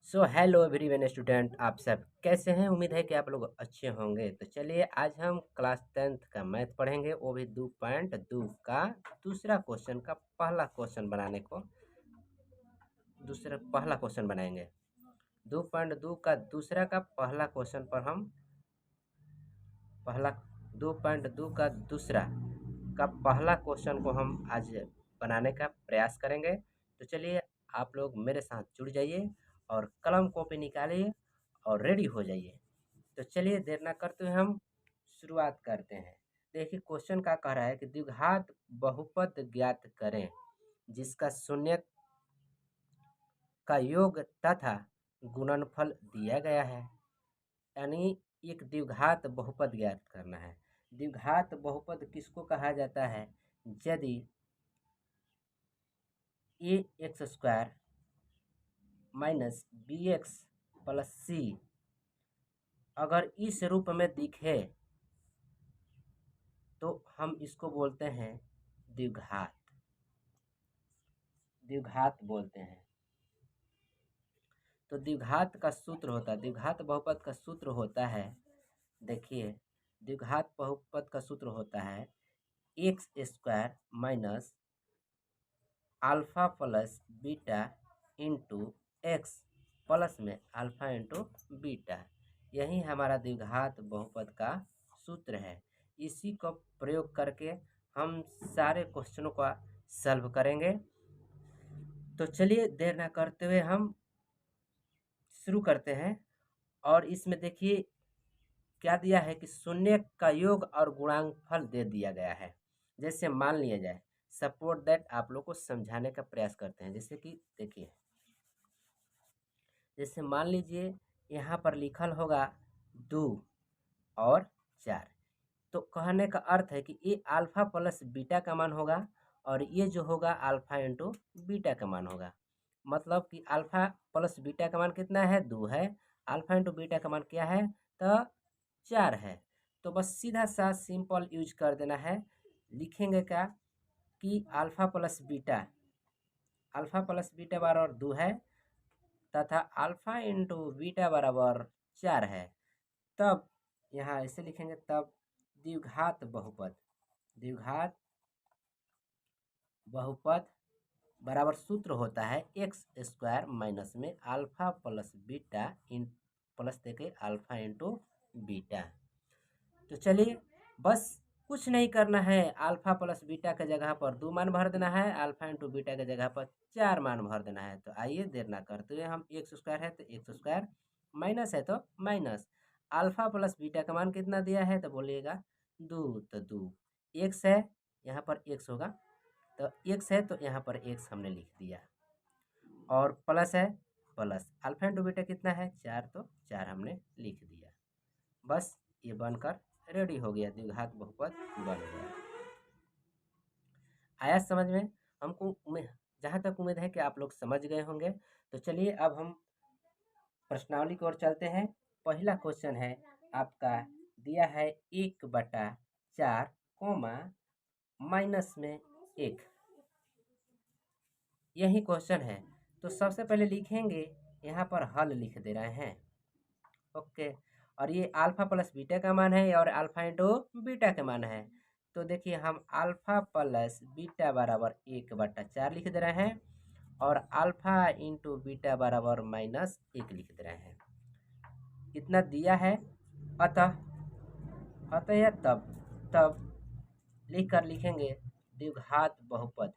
So hello everyone student, आप सब कैसे हैं। उम्मीद है कि आप लोग अच्छे होंगे। तो चलिए आज हम क्लास 10th का मैथ पढ़ेंगे, वो भी 2.2 का दूसरा क्वेश्चन का पहला क्वेश्चन बनाने को पहला क्वेश्चन बनाएंगे। 2.2 का दूसरा का पहला क्वेश्चन पर हम पहला 2.2 का दूसरा का पहला क्वेश्चन को हम आज बनाने का प्रयास करेंगे। तो चलिए आप लोग मेरे साथ जुड़ जाइए और कलम कॉपी निकालिए और रेडी हो जाइए। तो चलिए देर ना करते हुए हम शुरुआत करते हैं। देखिए क्वेश्चन का कह रहा है कि द्विघात बहुपद ज्ञात करें जिसका शून्य का योग तथा गुणनफल दिया गया है। यानी एक द्विघात बहुपद ज्ञात करना है। द्विघात बहुपद किसको कहा जाता है? यदि a x square minus b x plus c अगर इस रूप में दिखे तो हम इसको बोलते हैं द्विघात। द्विघात बोलते हैं। तो द्विघात का सूत्र होता है, द्विघात बहुपद का सूत्र होता है, देखिए द्विघात बहुपद का सूत्र होता है x square minus alpha plus beta into x plus में अल्फा इंटू बीटा। यही हमारा द्विघात बहुपद का सूत्र है। इसी को प्रयोग करके हम सारे क्वेश्चनों का सॉल्व करेंगे। तो चलिए देर ना करते हुए हम शुरू करते हैं। और इसमें देखिए क्या दिया है कि शून्य का योग और गुणांकफल दे दिया गया है। जैसे मान लिया जाए, सपोर्ट दैट, आप लोग को समझाने का प्रयास करते हैं। जैसे कि देखिए, जैसे मान लीजिए यहाँ पर लिखल होगा 2 और 4। तो कहने का अर्थ है कि ये अल्फा प्लस बीटा का मान होगा और ये जो होगा अल्फा इंटू बीटा का मान होगा। मतलब कि अल्फा प्लस बीटा का मान कितना है? 2 है। अल्फा इंटू बीटा का मान क्या है? तो 4 है। तो बस सीधा सा सिंपल यूज कर देना है। लिखेंगे क्या कि अल्फा प्लस बीटा बराबर 2 है तथा अल्फा इंटू बीटा बराबर 4 है। तब यहाँ ऐसे लिखेंगे, तब द्विघात बहुपद बराबर सूत्र होता है एक्स स्क्वायर माइनस में alpha plus beta in plus देके अल्फा इंटू बीटा। तो चलिए बस कुछ नहीं करना है, अल्फा प्लस बीटा के जगह पर 2 मान भर देना है, अल्फा इंटू बीटा के जगह पर 4 मान भर देना है। तो आइए देर ना करते हुए हम एक्स स्क्वायर है तो एक्स स्क्वायर, माइनस है तो माइनस, अल्फा प्लस बीटा का मान कितना दिया है तो बोलिएगा 2। तो 2 एक्स है, यहाँ पर एक्स होगा, तो एक्स है तो यहाँ पर एक्स हमने लिख दिया। और प्लस है, प्लस अल्फा इंटू बीटा कितना है? 4, तो 4 हमने लिख दिया। बस ये बनकर रेडी हो गया, द्विघात बहुपद बन गया। आया समझ में? हमको उम्मीद, जहाँ तक उम्मीद है कि आप लोग समझ गए होंगे। तो चलिए अब हम प्रश्नावली की ओर चलते हैं। पहला क्वेश्चन है आपका, दिया है 1/4 कोमा माइनस में 1। यही क्वेश्चन है। तो सबसे पहले लिखेंगे, यहाँ पर हल लिख दे रहे हैं। ओके, और ये अल्फा प्लस बीटा का मान है और अल्फा इंटू बीटा का मान है। तो देखिए हम अल्फा प्लस बीटा बराबर 1/4 लिख दे रहे हैं और अल्फा इंटू बीटा बराबर -1 लिख दे रहे हैं। इतना दिया है, अतः या तब लिख कर लिखेंगे द्विघात बहुपद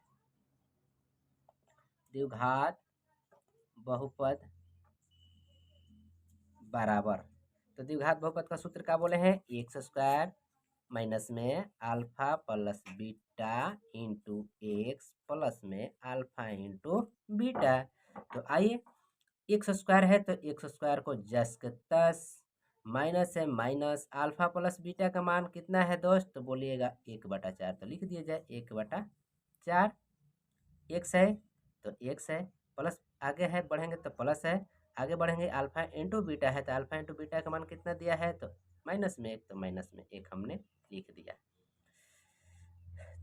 बराबर। तो द्विघात बहुपद का सूत्र क्या बोले हैं? एक्स स्क्वायर माइनस में alpha plus beta into x plus में अल्फा इंटू बीटा। तो आइए, एक्स स्क्वायर है तो एक्स स्क्वायर को जस के तस, माइनस है माइनस, अल्फा प्लस बीटा का मान कितना है दोस्त? तो बोलिएगा 1/4। तो लिख दिया जाए 1/4। एक्स है तो एक्स है, प्लस आगे है बढ़ेंगे तो प्लस है, आगे बढ़ेंगे अल्फा इंटू बीटा है तो अल्फा इंटू बीटा का मान कितना दिया है? तो -1, तो -1 हमने लिख दिया।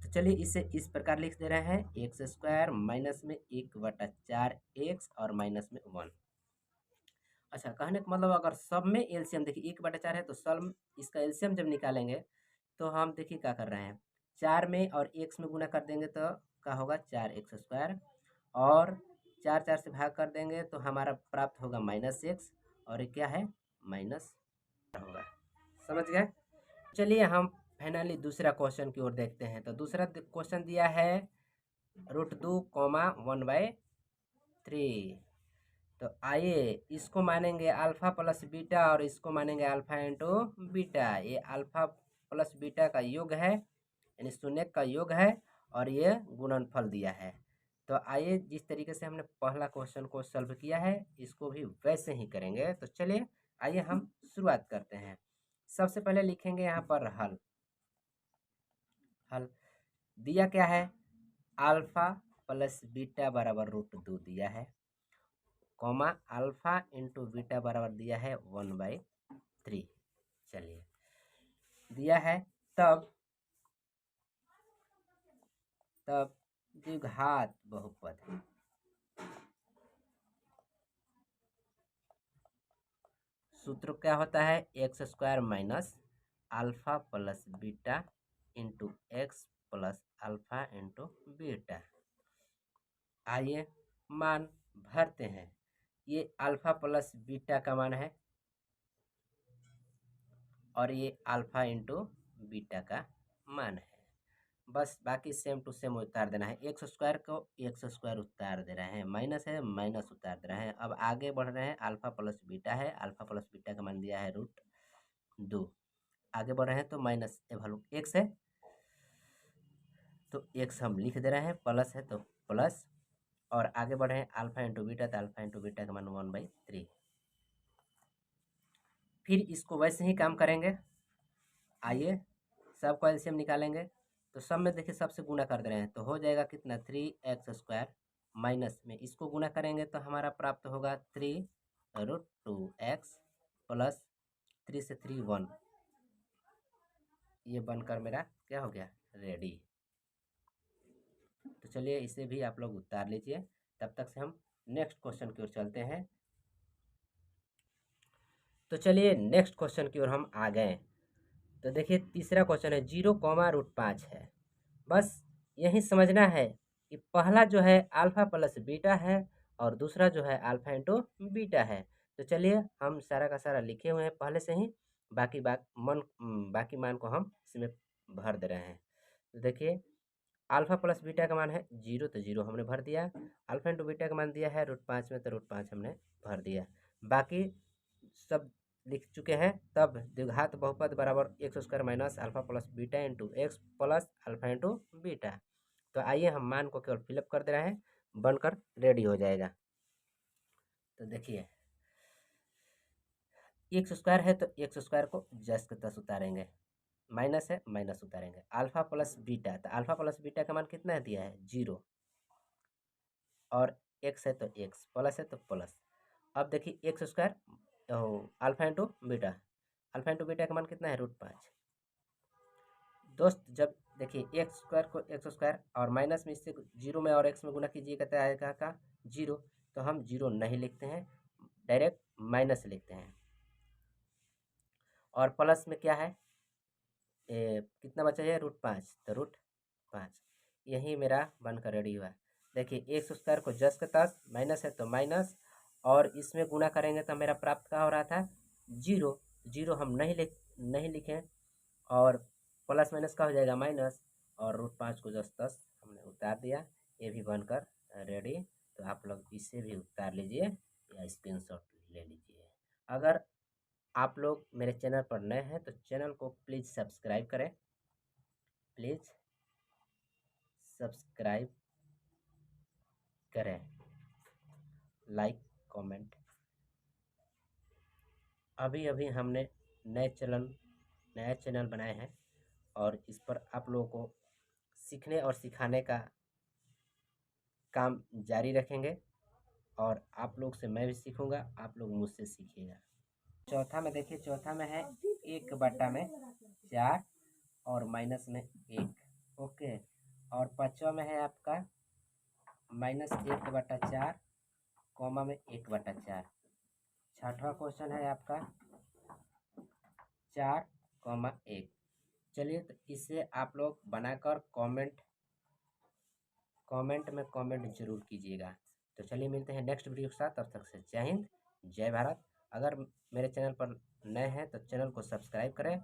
तो चलिए इसे इस प्रकार लिख दे रहे हैं, एक्स स्क्वायर माइनस में 1/4 एक्स और माइनस में 1। अच्छा, कहने का मतलब अगर सब में एलसीएम देखिए 1/4 है तो सब इसका एलसीएम जब निकालेंगे तो हम देखिए क्या कर रहे हैं, 4 में और एक्स में गुना कर देंगे तो क्या होगा 4x², और 4 से भाग कर देंगे तो हमारा प्राप्त होगा -x, और ये क्या है माइनस होगा। समझ गए? चलिए हम फाइनली दूसरा क्वेश्चन की ओर देखते हैं। तो दूसरा क्वेश्चन दिया है √2, 1/3। तो आइए इसको मानेंगे अल्फा प्लस बीटा और इसको मानेंगे अल्फा इंटू बीटा। ये अल्फा प्लस बीटा का योग है, यानी शून्य का योग है, और ये गुणनफल दिया है। तो आइए जिस तरीके से हमने पहला क्वेश्चन को सॉल्व किया है इसको भी वैसे ही करेंगे। तो चलिए आइए हम शुरुआत करते हैं। सबसे पहले लिखेंगे यहाँ पर हल। हल दिया क्या है, अल्फा प्लस बीटा बराबर √2 दिया है, कॉमा अल्फा इंटू बीटा बराबर दिया है 1/3। चलिए दिया है, तब द्विघात बहुपद सूत्र क्या होता है, x² minus alpha plus beta into x plus alpha into beta. आइए मान भरते हैं। ये अल्फा प्लस बीटा का मान है और ये अल्फा इंटू बीटा का मान है। बस बाकी सेम टू सेम उतार देना है। x² को x² उतार दे रहे हैं, माइनस है माइनस उतार दे रहे हैं। अब आगे बढ़ रहे हैं, अल्फा प्लस बीटा है, अल्फा प्लस बीटा का मान दिया है √2। आगे बढ़ रहे हैं तो माइनस वैल्यू x है तो x हम लिख दे रहे हैं, प्लस है तो प्लस, और आगे बढ़े हैं अल्फा इंटू बीटा, तो अल्फा इंटू बीटा का मान 1/3। फिर इसको वैसे ही काम करेंगे। आइए सबका एलसीएम निकालेंगे। तो सब में देखिए सबसे गुना कर दे रहे हैं तो हो जाएगा कितना 3x² माइनस में इसको गुना करेंगे तो हमारा प्राप्त होगा 3√2x प्लस 3 से 3 1। ये बनकर मेरा क्या हो गया, रेडी। तो चलिए इसे भी आप लोग उतार लीजिए। तब तक से हम नेक्स्ट क्वेश्चन की ओर चलते हैं। तो चलिए नेक्स्ट क्वेश्चन की ओर हम आ गए। तो देखिए तीसरा क्वेश्चन है 0, है। बस यही समझना है कि पहला जो है अल्फा प्लस बीटा है और दूसरा जो है अल्फा इंटू बीटा है। तो चलिए हम सारा का सारा लिखे हुए हैं पहले से ही, बाकी मान को हम इसमें भर दे रहे हैं। तो देखिए अल्फा प्लस बीटा का मान है 0, तो 0 हमने भर दिया। अल्फा इंटू बीटा का मान दिया है √5 में, तो √5 हमने भर दिया। बाकी सब लिख चुके हैं। तब द्विघात बहुपद बराबर x² minus alpha plus beta into x plus alpha into beta. तो आइए हम मान को केवल फिलअप कर दे रहे हैं, बनकर रेडी हो जाएगा। तो देखिए x² है तो x² को जस के तस उतारेंगे, माइनस है माइनस उतारेंगे। अल्फा प्लस बीटा, तो अल्फा प्लस बीटा का मान कितना दिया है 0, और x है तो x, प्लस है तो प्लस। अब देखिए x² alpha into beta, alpha into beta का मान कितना है √5। दोस्त जब देखिए x² को x² और माइनस में इससे 0 में और x में गुना कीजिएगा तो आएगा का 0। तो हम 0 नहीं लिखते हैं, डायरेक्ट माइनस लिखते हैं। और प्लस में क्या है, कितना बचा है √5, तो √5। यही मेरा बनकर रेडी हुआ। देखिए x² को जस के तस, माइनस है तो माइनस, और इसमें गुना करेंगे तो मेरा प्राप्त क्या हो रहा था 0। 0 हम नहीं लिखें, और प्लस माइनस का हो जाएगा माइनस, और √5 को जस तस हमने उतार दिया। ये भी बनकर रेडी। तो आप लोग इसे भी उतार लीजिए या स्क्रीनशॉट ले लीजिए। अगर आप लोग मेरे चैनल पर नए हैं तो चैनल को प्लीज़ सब्सक्राइब करें, प्लीज़ सब्सक्राइब करें, लाइक कमेंट। अभी अभी हमने नया चैनल बनाए हैं और इस पर आप लोगों को सीखने और सिखाने का काम जारी रखेंगे, और आप लोग से मैं भी सीखूंगा, आप लोग मुझसे सीखिएगा। चौथा में देखिए, चौथा में है 1/4 और माइनस में 1, ओके। और पाँचवा में है आपका -1/4 कॉमा में 1/4। छठवां क्वेश्चन है आपका 4,1। चलिए तो इसे आप लोग बनाकर कमेंट में कमेंट जरूर कीजिएगा। तो चलिए मिलते हैं नेक्स्ट वीडियो के साथ, तब तक से जय हिंद, जय भारत। अगर मेरे चैनल पर नए हैं तो चैनल को सब्सक्राइब करें